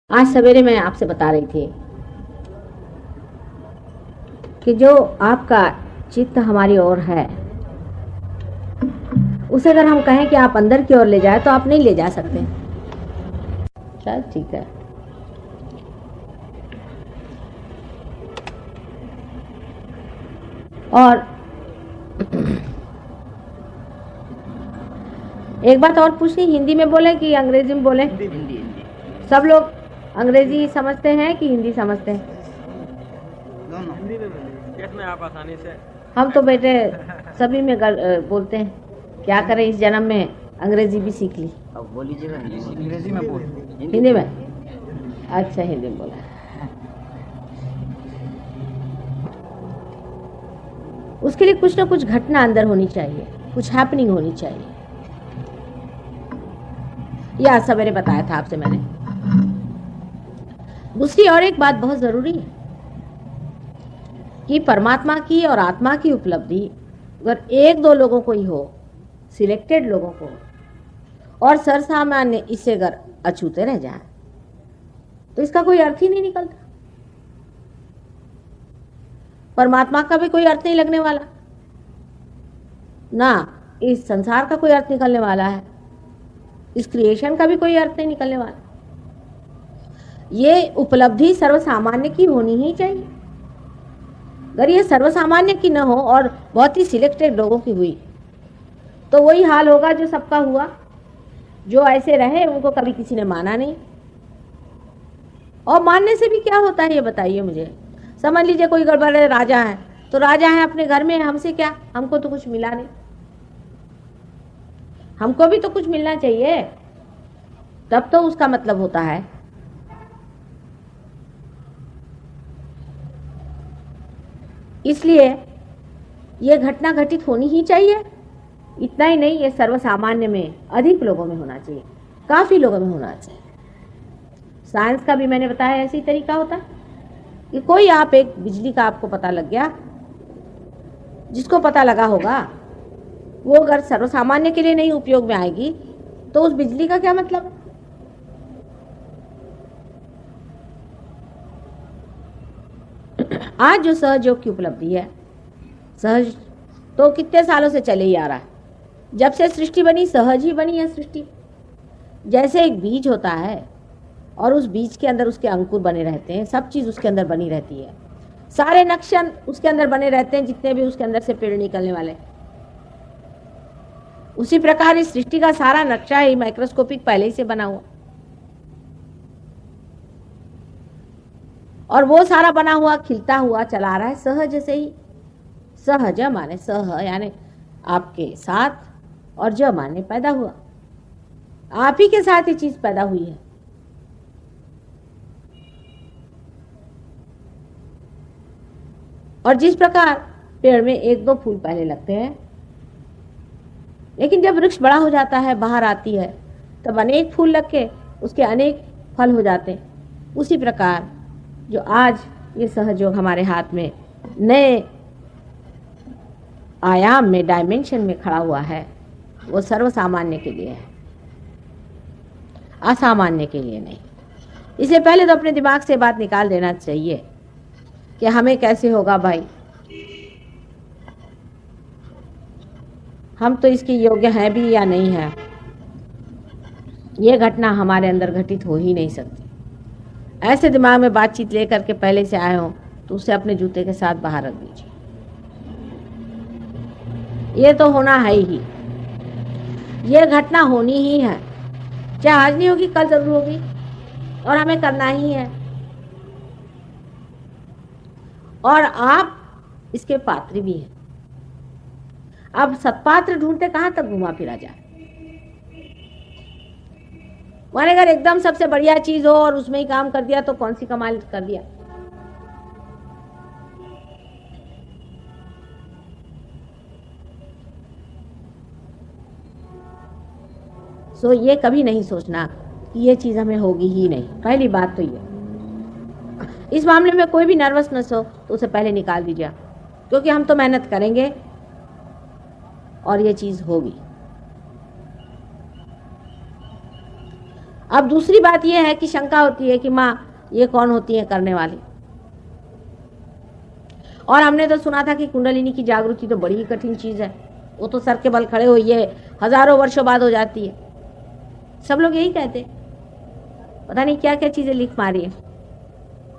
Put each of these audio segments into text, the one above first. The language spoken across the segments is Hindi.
आज सवेरे मैं आपसे बता रही थी कि जो आपका चित्त हमारी ओर है, उसे अगर हम कहें कि आप अंदर की ओर ले जाए तो आप नहीं ले जा सकते। शायद ठीक है। और एक बात और पूछनी, हिंदी में बोले कि अंग्रेजी में बोले? हिंदी। सब लोग अंग्रेजी समझते हैं कि हिंदी समझते हैं? दोनों हिंदी में बोलिए, आप आसानी से। हम तो बेटे सभी में बोलते हैं, क्या करें, इस जन्म में अंग्रेजी भी सीख ली। अब बोल लीजिएगा, अंग्रेजी में बोल। हिंदी में? अच्छा, हिंदी में बोला। उसके लिए कुछ ना कुछ घटना अंदर होनी चाहिए, कुछ हैपनिंग होनी चाहिए। यह आज सवेरे बताया था आपसे मैंने। दूसरी और एक बात बहुत जरूरी है कि परमात्मा की और आत्मा की उपलब्धि अगर एक दो लोगों को ही हो, सिलेक्टेड लोगों को, और सरसामान्य इससे अगर अछूते रह जाए तो इसका कोई अर्थ ही नहीं निकलता। परमात्मा का भी कोई अर्थ नहीं लगने वाला, ना इस संसार का कोई अर्थ निकलने वाला है, इस क्रिएशन का भी कोई अर्थ नहीं निकलने वाला। ये उपलब्धि सर्वसामान्य की होनी ही चाहिए। अगर ये सर्वसामान्य की न हो और बहुत ही सिलेक्टेड लोगों की हुई तो वही हाल होगा जो सबका हुआ। जो ऐसे रहे उनको कभी किसी ने माना नहीं, और मानने से भी क्या होता है ये बताइए मुझे। समझ लीजिए कोई गड़बड़े राजा है, तो राजा है अपने घर में, हमसे क्या, हमको तो कुछ मिला नहीं, हमको भी तो कुछ मिलना चाहिए, तब तो उसका मतलब होता है। इसलिए यह घटना घटित होनी ही चाहिए। इतना ही नहीं, ये सर्वसामान्य में अधिक लोगों में होना चाहिए, काफी लोगों में होना चाहिए। साइंस का भी मैंने बताया ऐसे ही तरीका होता है कि कोई आप एक बिजली का आपको पता लग गया, जिसको पता लगा होगा वो अगर सर्वसामान्य के लिए नहीं उपयोग में आएगी तो उस बिजली का क्या मतलब है। आज जो सहयोग की उपलब्धि है, सहज तो कितने सालों से चले ही आ रहा है। जब से सृष्टि बनी सहज ही बनी है सृष्टि। जैसे एक बीज होता है और उस बीज के अंदर उसके अंकुर बने रहते हैं, सब चीज उसके अंदर बनी रहती है, सारे नक्शे उसके अंदर बने रहते हैं, जितने भी उसके अंदर से पेड़ निकलने वाले। उसी प्रकार इस सृष्टि का सारा नक्शा ही माइक्रोस्कोपिक पहले ही से बना हुआ, और वो सारा बना हुआ खिलता हुआ चला रहा है सहज से ही। सहज माने सह यानी आपके साथ, और ज माने पैदा हुआ, आप ही के साथ ये चीज पैदा हुई है। और जिस प्रकार पेड़ में एक दो फूल पहले लगते हैं, लेकिन जब वृक्ष बड़ा हो जाता है, बाहर आती है, तब अनेक फूल लग के उसके अनेक फल हो जाते हैं। उसी प्रकार जो आज ये सहयोग हमारे हाथ में नए आयाम में, डायमेंशन में खड़ा हुआ है, वो सर्वसामान्य के लिए है, असामान्य के लिए नहीं। इसलिए पहले तो अपने दिमाग से बात निकाल देना चाहिए कि हमें कैसे होगा भाई, हम तो इसके योग्य हैं भी या नहीं है। ये घटना हमारे अंदर घटित हो ही नहीं सकती। ऐसे दिमाग में बातचीत लेकर के पहले से आए हो तो उसे अपने जूते के साथ बाहर रख दीजिए। ये तो होना है ही, ये घटना होनी ही है, चाहे आज नहीं होगी कल जरूर होगी, और हमें करना ही है। और आप इसके पात्र भी हैं। अब सत्पात्र ढूंढते कहां तक घुमा फिरा जाए। माने अगर एकदम सबसे बढ़िया चीज हो और उसमें ही काम कर दिया तो कौन सी कमाल कर दिया। सो ये कभी नहीं सोचना कि ये चीज हमें होगी ही नहीं। पहली बात तो ये, इस मामले में कोई भी नर्वसनेस हो तो उसे पहले निकाल दीजिए, क्योंकि हम तो मेहनत करेंगे और ये चीज होगी। अब दूसरी बात यह है कि शंका होती है कि माँ ये कौन होती है करने वाली। और हमने तो सुना था कि कुंडलिनी की जागृति तो बड़ी ही कठिन चीज है, वो तो सर के बल खड़े हुई हजारों वर्षों बाद हो जाती है। सब लोग यही कहते, पता नहीं क्या क्या चीजें लिख मारी है,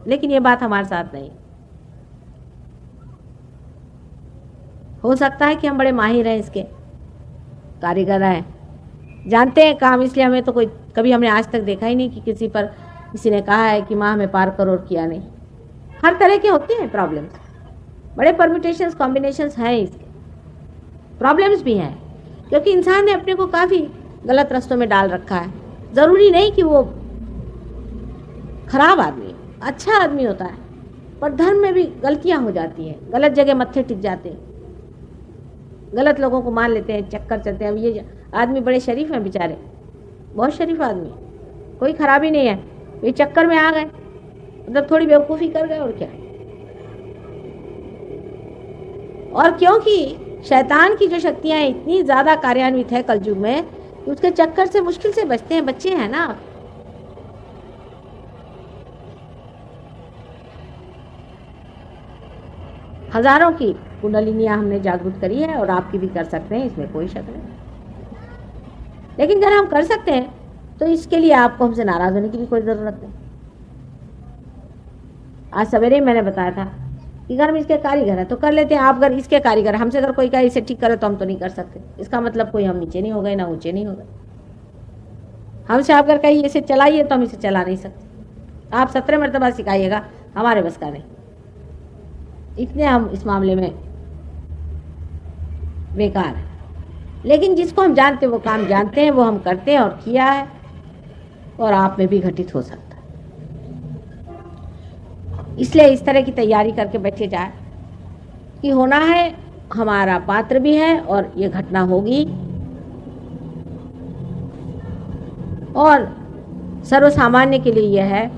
लेकिन ये बात हमारे साथ नहीं। हो सकता है कि हम बड़े माहिर हैं, इसके कारीगर हैं, जानते हैं काम, इसलिए हमें तो कभी हमने आज तक देखा ही नहीं कि किसी ने कहा है कि माँ हमें पार करो और किया नहीं। हर तरह के होते हैं प्रॉब्लम्स, बड़े परम्यूटेशंस कॉम्बिनेशंस हैं, इसके प्रॉब्लम्स भी हैं, क्योंकि इंसान ने अपने को काफ़ी गलत रास्तों में डाल रखा है। ज़रूरी नहीं कि वो खराब आदमी, अच्छा आदमी होता है, पर धर्म में भी गलतियां हो जाती हैं, गलत जगह मत्थे टिक जाते हैं, गलत लोगों को मान लेते हैं, चक्कर चलते हैं। अब ये आदमी बड़े शरीफ हैं बेचारे, बहुत शरीफ आदमी, कोई खराबी नहीं है, ये चक्कर में आ गए, मतलब थोड़ी बेवकूफ़ी कर गए और क्या। और क्योंकि शैतान की जो शक्तियां इतनी ज़्यादा कार्यान्वित है कलयुग में कि उसके चक्कर से मुश्किल से बचते हैं, बच्चे हैं ना। हजारों की कुंडलिनियां हमने जागृत करी है और आपकी भी कर सकते हैं, इसमें कोई शक नहीं। लेकिन अगर हम कर सकते हैं तो इसके लिए आपको हमसे नाराज होने की भी कोई ज़रूरत नहीं। आज सवेरे ही मैंने बताया था कि घर में इसके कारीगर है तो कर लेते हैं। आप अगर इसके कारीगर, हमसे अगर कोई कहे इसे ठीक करे तो हम तो नहीं कर सकते, इसका मतलब कोई हम नीचे नहीं हो गए ना ऊंचे नहीं हो गए। हमसे आप अगर कहिए इसे चलाइए तो हम इसे चला नहीं सकते। आप 17 मरतबा सिखाइएगा, हमारे बस का नहीं, इतने हम इस मामले में बेकार है। लेकिन जिसको हम जानते हैं वो काम जानते हैं, वो हम करते हैं और किया है, और आप में भी घटित हो सकता है। इसलिए इस तरह की तैयारी करके बैठे जाए कि होना है, हमारा पात्र भी है और ये घटना होगी, और सर्वसामान्य के लिए यह है,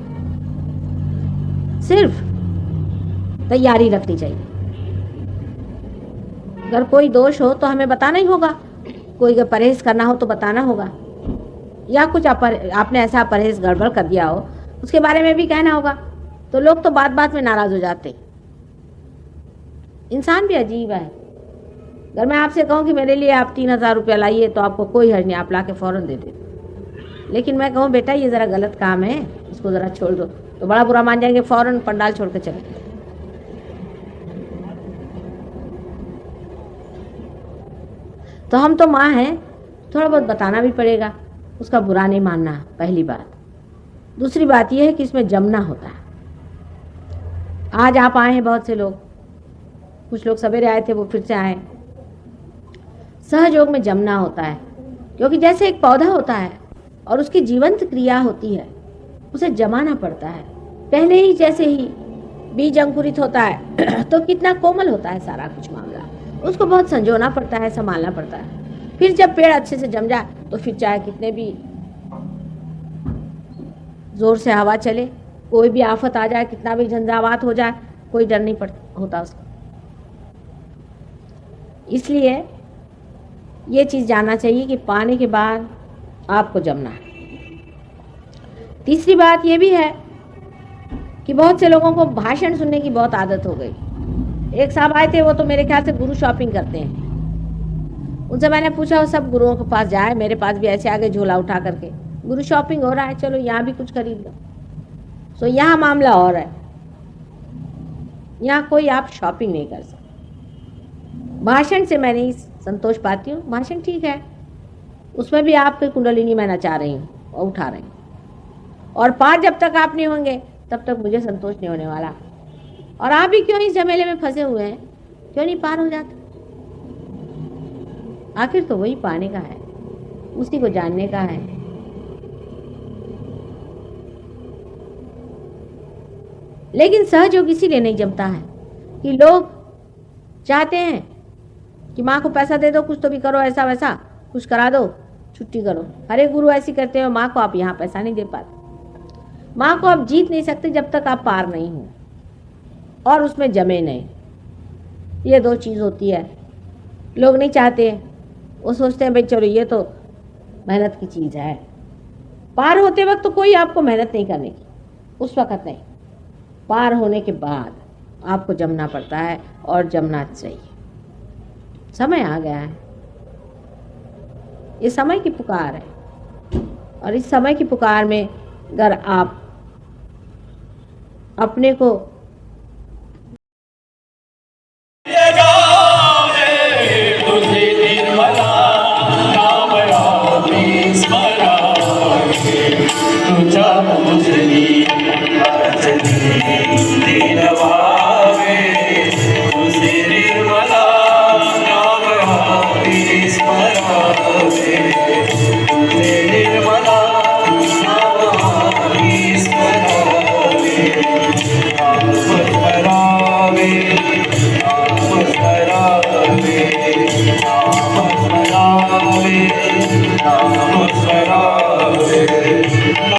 सिर्फ तैयारी रखनी चाहिए। अगर कोई दोष हो तो हमें बताना ही होगा, कोई परहेज करना हो तो बताना होगा, या कुछ आपने ऐसा परहेज गड़बड़ कर दिया हो उसके बारे में भी कहना होगा। तो लोग तो बात बात में नाराज हो जाते। इंसान भी अजीब है। अगर मैं आपसे कहूँ कि मेरे लिए आप 3000 रुपया लाइए तो आपको कोई हर्ज नहीं, आप ला के फौरन दे दे। लेकिन मैं कहूँ बेटा ये ज़रा गलत काम है, इसको ज़रा छोड़ दो, तो बड़ा बुरा मान जाएंगे, फौरन पंडाल छोड़ के चले। तो हम तो माँ हैं, थोड़ा बहुत बताना भी पड़ेगा, उसका बुरा नहीं मानना, पहली बात। दूसरी बात यह है कि इसमें जमना होता है। आज आप आए हैं, बहुत से लोग, कुछ लोग सवेरे आए थे, वो फिर से आए। सहयोग में जमना होता है, क्योंकि जैसे एक पौधा होता है और उसकी जीवंत क्रिया होती है, उसे जमाना पड़ता है। पहले ही जैसे ही बीज अंकुरित होता है तो कितना कोमल होता है सारा कुछ मामला, उसको बहुत संजोना पड़ता है, संभालना पड़ता है। फिर जब पेड़ अच्छे से जम जाए तो फिर चाहे कितने भी जोर से हवा चले, कोई भी आफत आ जाए, कितना भी झंझावात हो जाए, कोई डर नहीं होता उसको। इसलिए ये चीज़ जानना चाहिए कि पाने के बाद आपको जमना है। तीसरी बात ये भी है कि बहुत से लोगों को भाषण सुनने की बहुत आदत हो गई। एक साहब आए थे, वो तो मेरे ख्याल से गुरु शॉपिंग करते हैं। उनसे मैंने पूछा, वो सब गुरुओं के पास जाए, मेरे पास भी ऐसे आगे झोला उठा करके, गुरु शॉपिंग हो रहा है, चलो यहाँ भी कुछ खरीद लो। सो यहाँ मामला और है, यहाँ कोई आप शॉपिंग नहीं कर सकते। भाषण से मैं नहीं संतोष पाती हूँ, भाषण ठीक है, उसमें भी आपकी कुंडलिनी मैं नचा रही हूँ और उठा रही हूँ, और पार जब तक आप नहीं होंगे तब तक मुझे संतोष नहीं होने वाला। और आप भी क्यों इस झमेले में फंसे हुए हैं, क्यों नहीं पार हो जाते? आखिर तो वही पाने का है, उसी को जानने का है। लेकिन सहयोग इसीलिए नहीं जमता है कि लोग चाहते हैं कि माँ को पैसा दे दो, कुछ तो भी करो, ऐसा वैसा कुछ करा दो, छुट्टी करो। हरे गुरु ऐसी करते हो, माँ को आप यहाँ पैसा नहीं दे पाते। माँ को आप जीत नहीं सकते जब तक आप पार नहीं हो और उसमें जमे नहीं। ये दो चीज़ होती है, लोग नहीं चाहते। वो सोचते हैं भाई चलो ये तो मेहनत की चीज़ है, पार होते वक्त तो कोई आपको मेहनत नहीं करने की, उस वक्त नहीं, पार होने के बाद आपको जमना पड़ता है और जमना चाहिए। समय आ गया है, ये समय की पुकार है और इस समय की पुकार में अगर आप अपने को तुझा